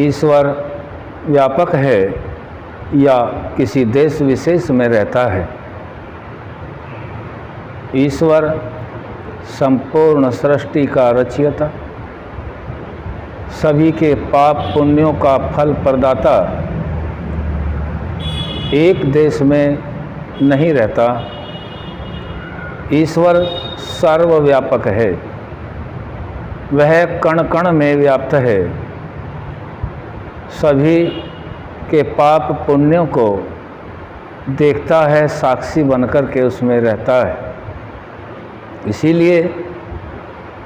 ईश्वर व्यापक है या किसी देश विशेष में रहता है। ईश्वर संपूर्ण सृष्टि का रचयिता, सभी के पाप पुण्यों का फल प्रदाता एक देश में नहीं रहता। ईश्वर सर्वव्यापक है, वह कण कण में व्याप्त है, सभी के पाप पुण्यों को देखता है, साक्षी बनकर के उसमें रहता है। इसीलिए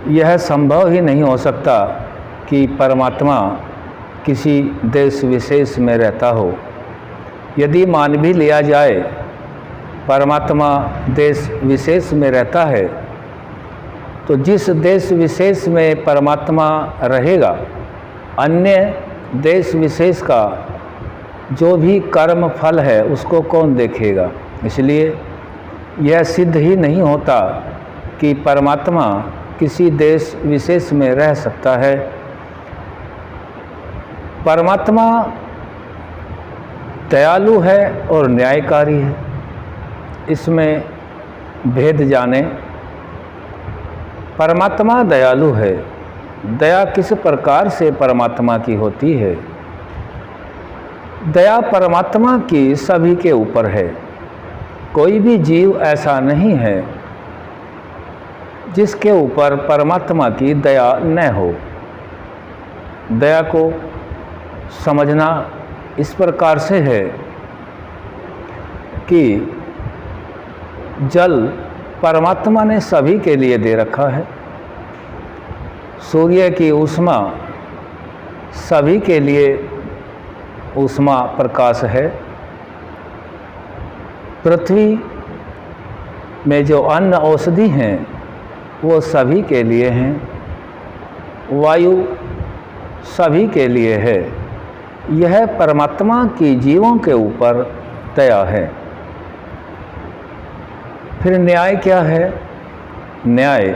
यह संभव ही नहीं हो सकता कि परमात्मा किसी देश विशेष में रहता हो। यदि मान भी लिया जाए परमात्मा देश विशेष में रहता है, तो जिस देश विशेष में परमात्मा रहेगा, अन्य देश विशेष का जो भी कर्म फल है उसको कौन देखेगा। इसलिए यह सिद्ध ही नहीं होता कि परमात्मा किसी देश विशेष में रह सकता है। परमात्मा दयालु है और न्यायकारी है, इसमें भेद जाने। परमात्मा दयालु है। दया किस प्रकार से परमात्मा की होती है? दया परमात्मा की सभी के ऊपर है। कोई भी जीव ऐसा नहीं है जिसके ऊपर परमात्मा की दया न हो। दया को समझना इस प्रकार से है कि जल परमात्मा ने सभी के लिए दे रखा है, सूर्य की ऊष्मा सभी के लिए ऊष्मा प्रकाश है, पृथ्वी में जो अन्न औषधि हैं वो सभी के लिए हैं, वायु सभी के लिए है। यह परमात्मा की जीवों के ऊपर दया है। फिर न्याय क्या है? न्याय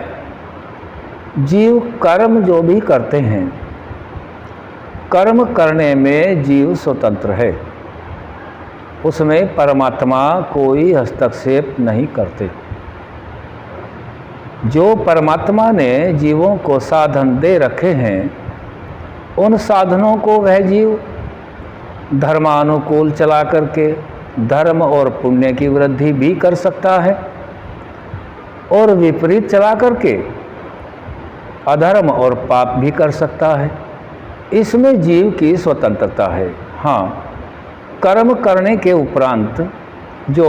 जीव कर्म जो भी करते हैं, कर्म करने में जीव स्वतंत्र है, उसमें परमात्मा कोई हस्तक्षेप नहीं करते। जो परमात्मा ने जीवों को साधन दे रखे हैं, उन साधनों को वह जीव धर्मानुकूल चला करके धर्म और पुण्य की वृद्धि भी कर सकता है, और विपरीत चला करके अधर्म और पाप भी कर सकता है। इसमें जीव की स्वतंत्रता है। हाँ, कर्म करने के उपरांत जो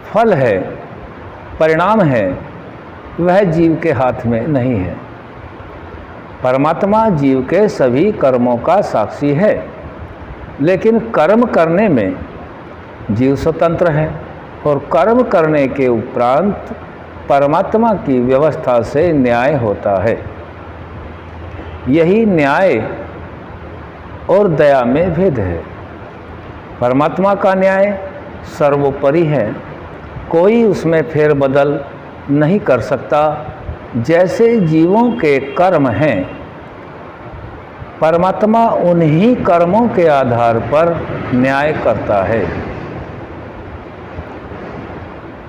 फल है, परिणाम है, वह जीव के हाथ में नहीं है। परमात्मा जीव के सभी कर्मों का साक्षी है, लेकिन कर्म करने में जीव स्वतंत्र है, और कर्म करने के उपरांत परमात्मा की व्यवस्था से न्याय होता है। यही न्याय और दया में भेद है। परमात्मा का न्याय सर्वोपरि है, कोई उसमें फेरबदल नहीं कर सकता। जैसे जीवों के कर्म हैं, परमात्मा उन्हीं कर्मों के आधार पर न्याय करता है।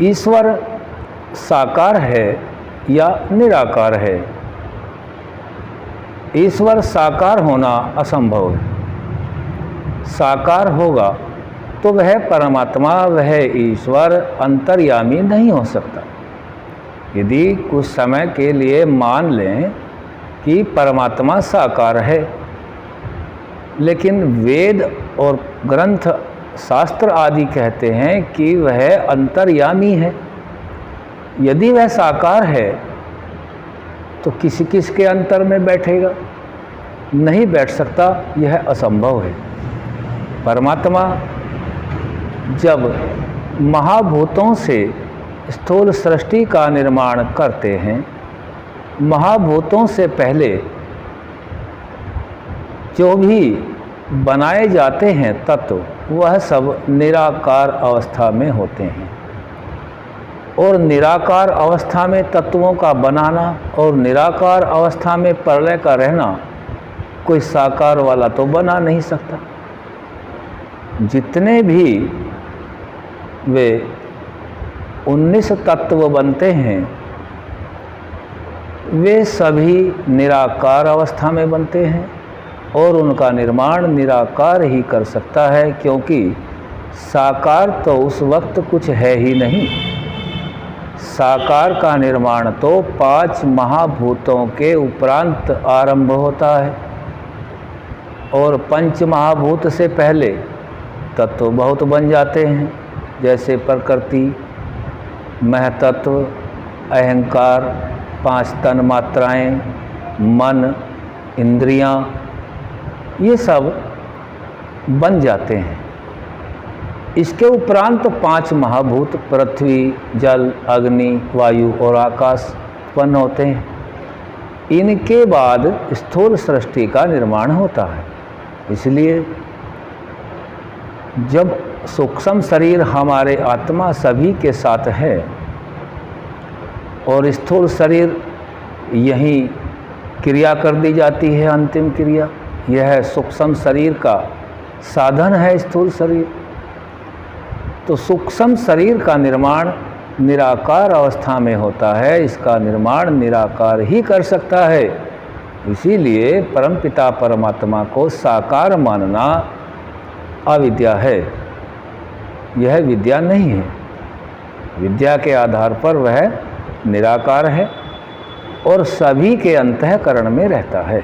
ईश्वर साकार है या निराकार है? ईश्वर साकार होना असंभव है। साकार होगा तो वह परमात्मा, वह ईश्वर अंतर्यामी नहीं हो सकता। यदि कुछ समय के लिए मान लें कि परमात्मा साकार है, लेकिन वेद और ग्रंथ शास्त्र आदि कहते हैं कि वह अंतर्यामी है। यदि वह साकार है तो किसी के अंतर में बैठेगा? नहीं बैठ सकता, यह असंभव है। परमात्मा जब महाभूतों से स्थूल सृष्टि का निर्माण करते हैं, महाभूतों से पहले जो भी बनाए जाते हैं तत्व, वह सब निराकार अवस्था में होते हैं। और निराकार अवस्था में तत्वों का बनाना और निराकार अवस्था में प्रलय का रहना, कोई साकार वाला तो बना नहीं सकता। जितने भी वे 19 तत्व बनते हैं वे सभी निराकार अवस्था में बनते हैं और उनका निर्माण निराकार ही कर सकता है, क्योंकि साकार तो उस वक्त कुछ है ही नहीं। साकार का निर्माण तो 5 महाभूतों के उपरांत आरंभ होता है और 5 महाभूत से पहले तत्व बहुत बन जाते हैं, जैसे प्रकृति, महतत्व, अहंकार, 5 तन मात्राएं, मन, इंद्रियां, ये सब बन जाते हैं। इसके उपरांत 5 महाभूत पृथ्वी, जल, अग्नि, वायु और आकाश उत्पन्न होते हैं। इनके बाद स्थूल सृष्टि का निर्माण होता है। इसलिए जब सूक्ष्म शरीर हमारे आत्मा सभी के साथ है और स्थूल शरीर यहीं क्रिया कर दी जाती है, अंतिम क्रिया, यह सूक्ष्म शरीर का साधन है स्थूल शरीर, तो सूक्ष्म शरीर का निर्माण निराकार अवस्था में होता है। इसका निर्माण निराकार ही कर सकता है। इसीलिए परमपिता परमात्मा को साकार मानना अविद्या है, यह विद्या नहीं है। विद्या के आधार पर वह निराकार है और सभी के अंतःकरण में रहता है।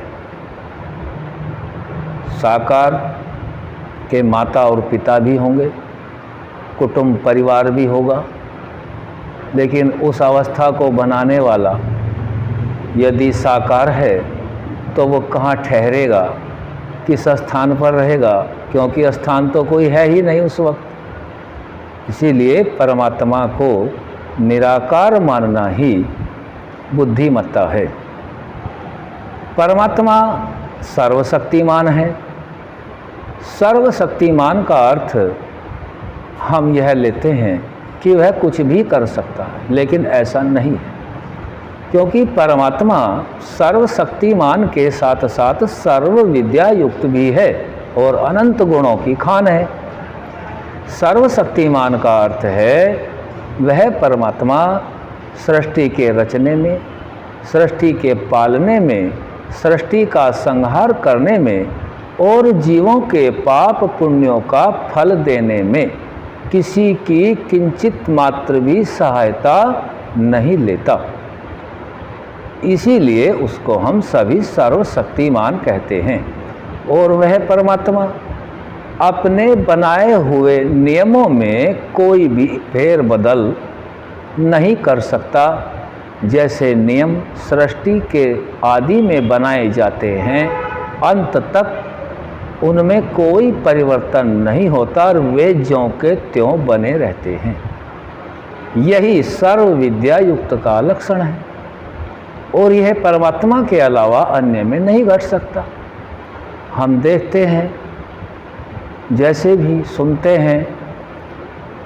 साकार के माता और पिता भी होंगे, कुटुंब परिवार भी होगा, लेकिन उस अवस्था को बनाने वाला यदि साकार है तो वो कहाँ ठहरेगा, किस स्थान पर रहेगा, क्योंकि स्थान तो कोई है ही नहीं उस वक्त। इसीलिए परमात्मा को निराकार मानना ही बुद्धिमत्ता है। परमात्मा सर्वशक्तिमान है। सर्वशक्तिमान का अर्थ हम यह लेते हैं कि वह कुछ भी कर सकता है, लेकिन ऐसा नहीं है, क्योंकि परमात्मा सर्वशक्तिमान के साथ साथ सर्व विद्या युक्त भी है और अनंत गुणों की खान है। सर्वशक्तिमान का अर्थ है वह परमात्मा सृष्टि के रचने में, सृष्टि के पालने में, सृष्टि का संहार करने में और जीवों के पाप पुण्यों का फल देने में किसी की किंचित मात्र भी सहायता नहीं लेता। इसीलिए उसको हम सभी सर्वशक्तिमान कहते हैं। और वह परमात्मा अपने बनाए हुए नियमों में कोई भी फेर बदल नहीं कर सकता। जैसे नियम सृष्टि के आदि में बनाए जाते हैं, अंत तक उनमें कोई परिवर्तन नहीं होता और वे ज्यों के त्यों बने रहते हैं। यही सर्व विद्या युक्त का लक्षण है और यह परमात्मा के अलावा अन्य में नहीं घट सकता। हम देखते हैं, जैसे भी सुनते हैं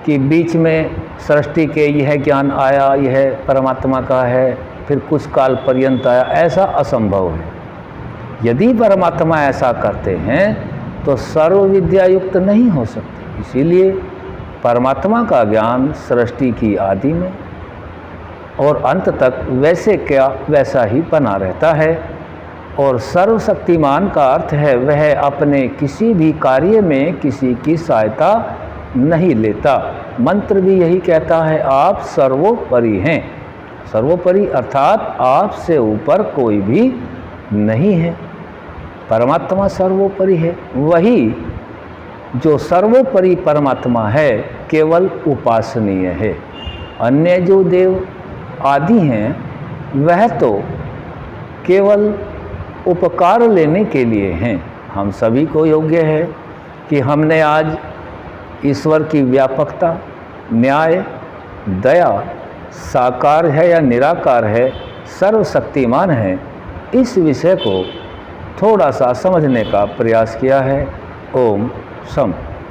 कि बीच में सृष्टि के यह ज्ञान आया, यह परमात्मा का है, फिर कुछ काल पर्यंत आया, ऐसा असंभव है। यदि परमात्मा ऐसा करते हैं तो सर्व विद्या युक्त नहीं हो सकते। इसीलिए परमात्मा का ज्ञान सृष्टि की आदि में और अंत तक वैसे क्या वैसा ही बना रहता है। और सर्वशक्तिमान का अर्थ है वह अपने किसी भी कार्य में किसी की सहायता नहीं लेता। मंत्र भी यही कहता है, आप सर्वोपरि हैं। सर्वोपरि अर्थात आपसे ऊपर कोई भी नहीं है। परमात्मा सर्वोपरि है। वही जो सर्वोपरि परमात्मा है केवल उपासनीय है। अन्य जो देव आदि हैं वह तो केवल उपकार लेने के लिए हैं। हम सभी को योग्य है कि हमने आज ईश्वर की व्यापकता, न्याय, दया, साकार है या निराकार है, सर्वशक्तिमान है, इस विषय को थोड़ा सा समझने का प्रयास किया है। ओम शम।